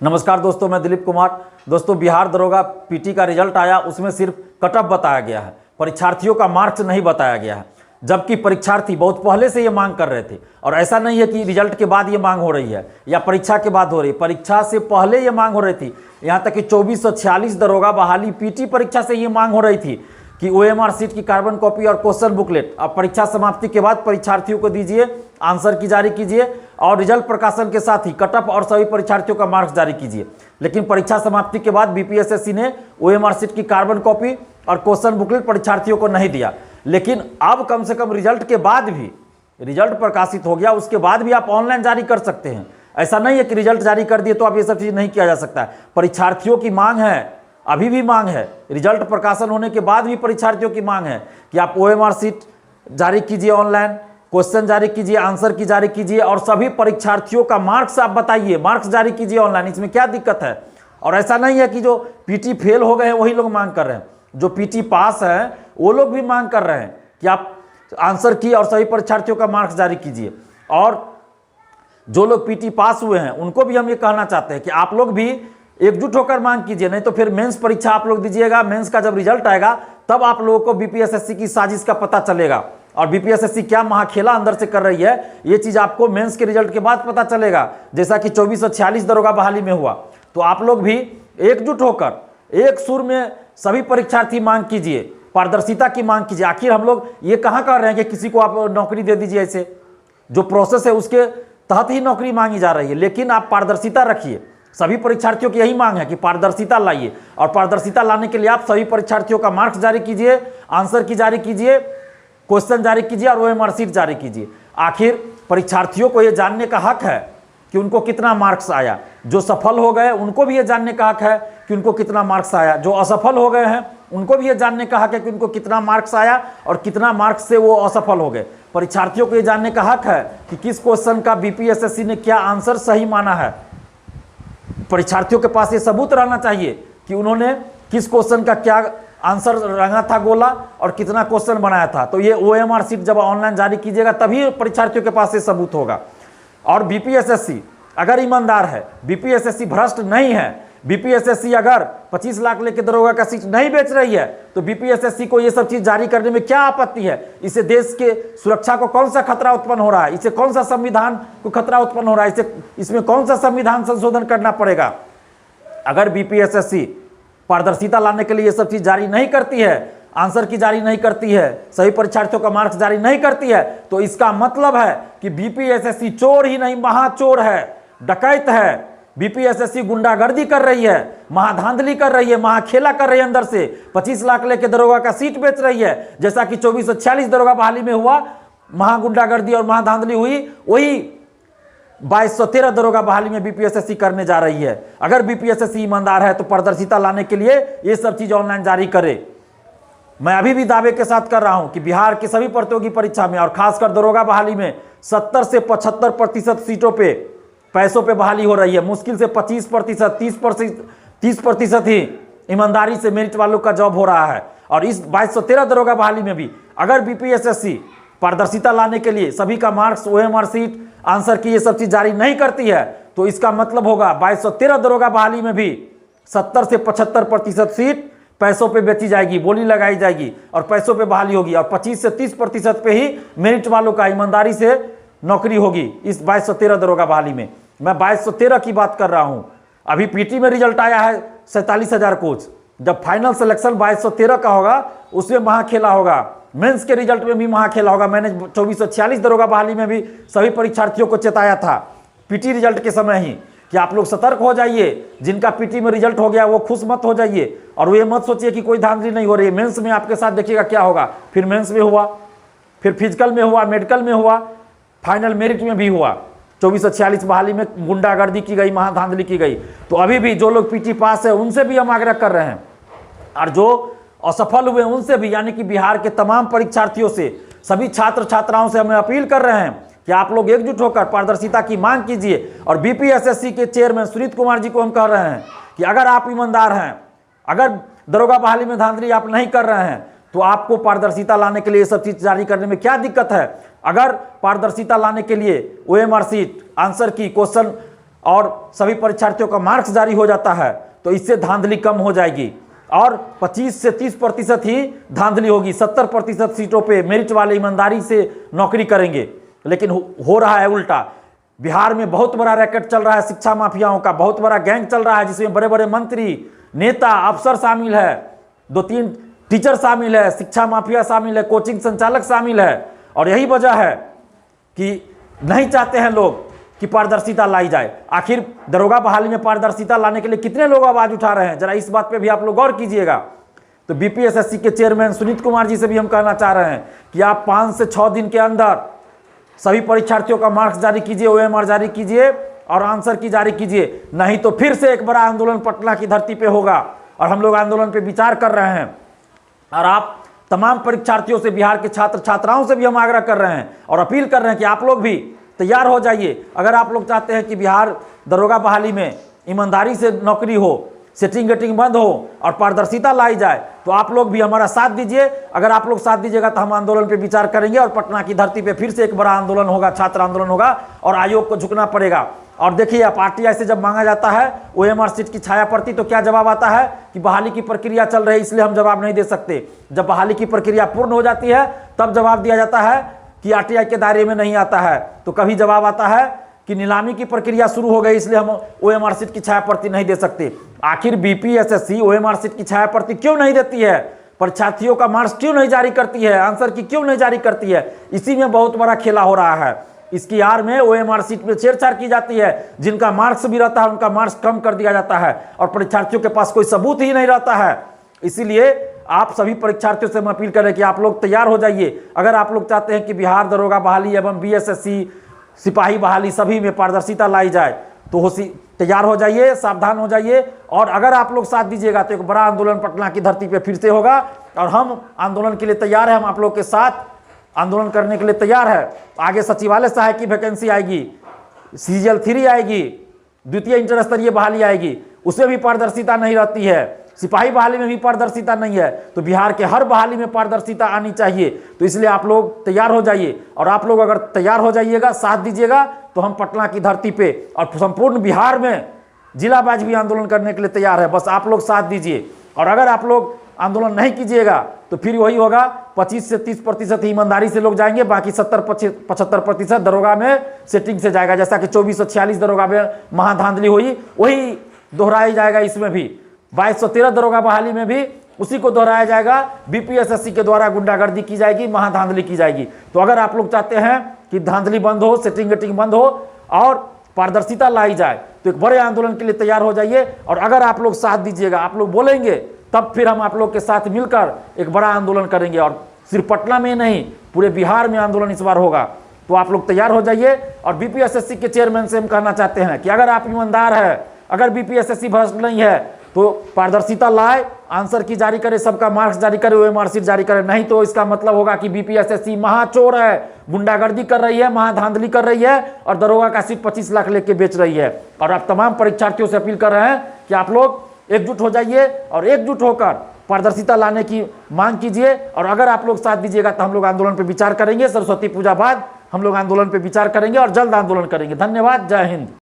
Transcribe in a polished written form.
नमस्कार दोस्तों, मैं दिलीप कुमार। दोस्तों, बिहार दरोगा पीटी का रिजल्ट आया, उसमें सिर्फ कट ऑफ बताया गया है, परीक्षार्थियों का मार्क्स नहीं बताया गया है। जबकि परीक्षार्थी बहुत पहले से ये मांग कर रहे थे, और ऐसा नहीं है कि रिजल्ट के बाद ये मांग हो रही है या परीक्षा के बाद हो रही है, परीक्षा से पहले ये मांग हो रही थी। यहाँ तक कि 2446 दरोगा बहाली पीटी परीक्षा से ये मांग हो रही थी कि ओएमआर सीट की कार्बन कॉपी और क्वेश्चन बुकलेट अब परीक्षा समाप्ति के बाद परीक्षार्थियों को दीजिए, आंसर की जारी कीजिए और रिजल्ट प्रकाशन के साथ ही कट ऑफ और सभी परीक्षार्थियों का मार्क्स जारी कीजिए। लेकिन परीक्षा समाप्ति के बाद बीपीएसएससी ने ओएमआर सीट की कार्बन कॉपी और क्वेश्चन बुकलेट परीक्षार्थियों को नहीं दिया। लेकिन अब कम से कम रिजल्ट के बाद भी, रिजल्ट प्रकाशित हो गया उसके बाद भी आप ऑनलाइन जारी कर सकते हैं। ऐसा नहीं है कि रिजल्ट जारी कर दिए तो आप ये सब चीज़ नहीं किया जा सकता है। परीक्षार्थियों की मांग है, अभी भी मांग है, रिजल्ट प्रकाशन होने के बाद भी परीक्षार्थियों की मांग है कि आप ओएमआर सीट जारी कीजिए, ऑनलाइन क्वेश्चन जारी कीजिए, आंसर की जारी कीजिए और सभी परीक्षार्थियों का मार्क्स आप बताइए, मार्क्स जारी कीजिए ऑनलाइन। इसमें क्या दिक्कत है? और ऐसा नहीं है कि जो पीटी फेल हो गए हैं वही लोग मांग कर रहे हैं, जो पीटी पास हैं वो लोग भी मांग कर रहे हैं कि आप आंसर की और सभी परीक्षार्थियों का मार्क्स जारी कीजिए। और जो लोग पीटी पास हुए हैं उनको भी हम ये कहना चाहते हैं कि आप लोग भी एकजुट होकर मांग कीजिए, नहीं तो फिर मेंस परीक्षा आप लोग दीजिएगा, मेंस का जब रिजल्ट आएगा तब आप लोगों को बीपीएसएससी की साजिश का पता चलेगा और बीपीएसएससी क्या महाखेला अंदर से कर रही है ये चीज़ आपको मेंस के रिजल्ट के बाद पता चलेगा, जैसा कि 2446 दरोगा बहाली में हुआ। तो आप लोग भी एकजुट होकर एक सुर में सभी परीक्षार्थी मांग कीजिए, पारदर्शिता की मांग कीजिए। आखिर हम लोग ये कहाँ कर रहे हैं कि किसी को आप नौकरी दे दीजिए, ऐसे जो प्रोसेस है उसके तहत ही नौकरी मांगी जा रही है। लेकिन आप पारदर्शिता रखिए, सभी परीक्षार्थियों की यही मांग है कि पारदर्शिता लाइए और पारदर्शिता लाने के लिए आप सभी परीक्षार्थियों का मार्क्स जारी कीजिए, आंसर की जारी कीजिए, क्वेश्चन जारी कीजिए और ओएमआर सीट जारी कीजिए। आखिर परीक्षार्थियों को यह जानने का हक है कि उनको कितना मार्क्स आया। जो सफल हो गए उनको भी ये जानने का हक है कि उनको कितना मार्क्स आया, जो असफल हो गए हैं उनको भी ये जानने का हक है कि उनको कितना मार्क्स आया और कितना मार्क्स से वो असफल हो गए। परीक्षार्थियों को ये जानने का हक है कि किस क्वेश्चन का बीपीएसएससी ने क्या आंसर सही माना है। परीक्षार्थियों के पास ये सबूत रहना चाहिए कि उन्होंने किस क्वेश्चन का क्या आंसर रंगा था गोला और कितना क्वेश्चन बनाया था। तो ये ओएमआर सीट जब ऑनलाइन जारी कीजिएगा तभी परीक्षार्थियों के पास ये सबूत होगा। और बीपीएसएससी अगर ईमानदार है, बीपीएसएससी भ्रष्ट नहीं है, बीपीएसएससी अगर 25 लाख लेके दरोगा का सीट नहीं बेच रही है तो बीपीएसएससी को ये सब चीज जारी करने में क्या आपत्ति है? इससे देश के सुरक्षा को कौन सा खतरा उत्पन्न हो रहा है? इससे कौन सा संविधान को खतरा उत्पन्न हो रहा है? इसमें कौन सा संविधान संशोधन करना पड़ेगा? अगर बीपीएसएससी पारदर्शिता लाने के लिए ये सब चीज जारी नहीं करती है, आंसर की जारी नहीं करती है, सभी परीक्षार्थियों का मार्क्स जारी नहीं करती है, तो इसका मतलब है कि बीपीएसएससी चोर ही नहीं महाचोर है, डकैत है। बीपीएसएससी गुंडागर्दी कर रही है, महाधांधली कर रही है, महाखेला कर रही है, अंदर से 25 लाख लेके दरोगा का सीट बेच रही है। जैसा कि 2446 दरोगा बहाली में हुआ, महागुंडागर्दी और महाधांधली हुई, वही 2213 दरोगा बहाली में बीपीएसएससी करने जा रही है। अगर बीपीएसएससी ईमानदार है तो पारदर्शिता लाने के लिए ये सब चीज ऑनलाइन जारी करे। मैं अभी भी दावे के साथ कर रहा हूं कि बिहार की सभी प्रतियोगी परीक्षा में और खासकर दरोगा बहाली में 70 से 75% सीटों पे पैसों पे बहाली हो रही है। मुश्किल से 25%, 30% ही ईमानदारी से मेरिट वालों का जॉब हो रहा है। और इस 2213 दरोगा बहाली में भी अगर बीपीएसएससी पारदर्शिता लाने के लिए सभी का मार्क्स, ओएमआर सीट, आंसर की ये सब चीज जारी नहीं करती है तो इसका मतलब होगा 2213 दरोगा बहाली में भी 70 से 75% सीट पैसों पे बेची जाएगी, बोली लगाई जाएगी और पैसों पे बहाली होगी। और 25 से 30% पे ही मेरिट वालों का ईमानदारी से नौकरी होगी इस 2213 दरोगा बहाली में। मैं 2213 की बात कर रहा हूं। अभी पीटी में रिजल्ट आया है 47,000 कोच, जब फाइनल सिलेक्शन 2213 का होगा उसमें महाखेला होगा, मेंस के रिजल्ट में भी महाखेला होगा। मैंने 2446 दरोगा बहाली में भी सभी परीक्षार्थियों को चेताया था पीटी रिजल्ट के समय ही कि आप लोग सतर्क हो जाइए, जिनका पीटी में रिजल्ट हो गया वो खुश मत हो जाइए और ये मत सोचिए कि कोई धांधली नहीं हो रही है। मेंस में आपके साथ देखिएगा क्या होगा। फिर मेंस में हुआ, फिर फिजिकल में हुआ, मेडिकल में हुआ, फाइनल मेरिट में भी हुआ। 2446 बहाली में गुंडागर्दी की गई, महाधांधली की गई। तो अभी भी जो लोग पीटी पास है उनसे भी हम आग्रह कर रहे हैं और जो असफल हुए उनसे भी, यानी कि बिहार के तमाम परीक्षार्थियों से, सभी छात्र छात्राओं से हमें अपील कर रहे हैं कि आप लोग एकजुट होकर पारदर्शिता की मांग कीजिए। और बीपीएसएससी के चेयरमैन सुनीत कुमार जी को हम कह रहे हैं कि अगर आप ईमानदार हैं, अगर दरोगा बहाली में धांधली आप नहीं कर रहे हैं तो आपको पारदर्शिता लाने के लिए सब चीज जारी करने में क्या दिक्कत है? अगर पारदर्शिता लाने के लिए ओएमआर सीट, आंसर की, क्वेश्चन और सभी परीक्षार्थियों का मार्क्स जारी हो जाता है तो इससे धांधली कम हो जाएगी और 25 से 30% ही धांधली होगी। 70% सीटों पे मेरिट वाले ईमानदारी से नौकरी करेंगे। लेकिन हो रहा है उल्टा। बिहार में बहुत बड़ा रैकेट चल रहा है शिक्षा माफियाओं का, बहुत बड़ा गैंग चल रहा है जिसमें बड़े बड़े मंत्री, नेता, अफसर शामिल है, 2-3 टीचर शामिल है, शिक्षा माफिया शामिल है, कोचिंग संचालक शामिल है। और यही वजह है कि नहीं चाहते हैं लोग कि पारदर्शिता लाई जाए। आखिर दरोगा बहाली में पारदर्शिता लाने के लिए कितने लोग आवाज उठा रहे हैं, जरा इस बात पे भी आप लोग गौर कीजिएगा। तो बीपीएसएससी के चेयरमैन सुनीत कुमार जी से भी हम कहना चाह रहे हैं कि आप 5 से 6 दिन के अंदर सभी परीक्षार्थियों का मार्क्स जारी कीजिए, ओएमआर जारी कीजिए और आंसर की जारी कीजिए, नहीं तो फिर से एक बड़ा आंदोलन पटना की धरती पे होगा। और हम लोग आंदोलन पे विचार कर रहे हैं और आप तमाम परीक्षार्थियों से, बिहार के छात्र छात्राओं से भी हम आग्रह कर रहे हैं और अपील कर रहे हैं कि आप लोग भी तैयार हो जाइए। अगर आप लोग चाहते हैं कि बिहार दरोगा बहाली में ईमानदारी से नौकरी हो, सेटिंग गेटिंग बंद हो और पारदर्शिता लाई जाए तो आप लोग भी हमारा साथ दीजिए। अगर आप लोग साथ दीजिएगा तो हम आंदोलन पे विचार करेंगे और पटना की धरती पे फिर से एक बड़ा आंदोलन होगा, छात्र आंदोलन होगा और आयोग को झुकना पड़ेगा। और देखिए, आप आरटीआई से जब मांगा जाता है ओएमआर सीट की छाया प्रति तो क्या जवाब आता है कि बहाली की प्रक्रिया चल रही है इसलिए हम जवाब नहीं दे सकते। जब बहाली की प्रक्रिया पूर्ण हो जाती है तब जवाब दिया जाता है कि आरटीआई के दायरे में नहीं आता है। तो कभी जवाब आता है कि नीलामी की प्रक्रिया शुरू हो गई इसलिए हम ओएमआर सीट की छाया प्रति नहीं दे सकते। आखिर बीपीएसएससी ओएमआर सीट की छाया प्रति क्यों नहीं देती है, परीक्षार्थियों का मार्क्स क्यों नहीं जारी करती है, आंसर की क्यों नहीं जारी करती है? इसी में बहुत बड़ा खेला हो रहा है। इसकी आड़ में ओएमआर सीट में छेड़छाड़ की जाती है। जिनका मार्क्स भी रहता है उनका मार्क्स कम कर दिया जाता है और परीक्षार्थियों के पास कोई सबूत ही नहीं रहता है। इसीलिए आप सभी परीक्षार्थियों से हम अपील करें कि आप लोग तैयार हो जाइए। अगर आप लोग चाहते हैं कि बिहार दरोगा बहाली एवं बीएसएससी सिपाही बहाली सभी में पारदर्शिता लाई जाए तो तैयार हो जाइए, सावधान हो जाइए। और अगर आप लोग साथ दीजिएगा तो एक बड़ा आंदोलन पटना की धरती पे फिर से होगा और हम आंदोलन के लिए तैयार हैं। हम आप लोग के साथ आंदोलन करने के लिए तैयार है। आगे सचिवालय सहायक की वैकेंसी आएगी, सीजीएल 3 आएगी, द्वितीय इंटर स्तरीय बहाली आएगी, उसमें भी पारदर्शिता नहीं रहती है। सिपाही बहाली में भी पारदर्शिता नहीं है। तो बिहार के हर बहाली में पारदर्शिता आनी चाहिए। तो इसलिए आप लोग तैयार हो जाइए। और आप लोग अगर तैयार हो जाइएगा, साथ दीजिएगा तो हम पटना की धरती पे और संपूर्ण बिहार में जिला वाइज भी आंदोलन करने के लिए तैयार है। बस आप लोग साथ दीजिए। और अगर आप लोग आंदोलन नहीं कीजिएगा तो फिर वही होगा, 25 से 30% ही ईमानदारी से लोग जाएंगे, बाकी 70-75% दरोगा में सेटिंग से जाएगा। जैसा कि 2446 दरोगा में महाधांधली हुई वही दोहराई जाएगा। इसमें भी 2213 दरोगा बहाली में भी उसी को दोहराया जाएगा। बीपीएसएससी के द्वारा गुंडागर्दी की जाएगी, महाधांधली की जाएगी। तो अगर आप लोग चाहते हैं कि धांधली बंद हो, सेटिंग गेटिंग बंद हो और पारदर्शिता लाई जाए तो एक बड़े आंदोलन के लिए तैयार हो जाइए। और अगर आप लोग साथ दीजिएगा, आप लोग बोलेंगे, तब फिर हम आप लोग के साथ मिलकर एक बड़ा आंदोलन करेंगे। और सिर्फ पटना में नहीं, पूरे बिहार में आंदोलन इस बार होगा। तो आप लोग तैयार हो जाइए। और बीपीएसएससी के चेयरमैन से हम कहना चाहते हैं कि अगर आप ईमानदार है, अगर बीपीएसएससी भ्रष्ट नहीं है तो पारदर्शिता लाए, आंसर की जारी करे, सबका मार्क्स जारी करे, ओएमआर सीट जारी करे। नहीं तो इसका मतलब होगा कि बीपीएसएससी महाचोर है, गुंडागर्दी कर रही है, महाधांधली कर रही है और दरोगा का सीट 25 लाख लेके बेच रही है। और आप तमाम परीक्षार्थियों से अपील कर रहे हैं कि आप लोग एकजुट हो जाइए और एकजुट होकर पारदर्शिता लाने की मांग कीजिए। और अगर आप लोग साथ दीजिएगा तो हम लोग आंदोलन पर विचार करेंगे। सरस्वती पूजा बाद हम लोग आंदोलन पर विचार करेंगे और जल्द आंदोलन करेंगे। धन्यवाद। जय हिंद।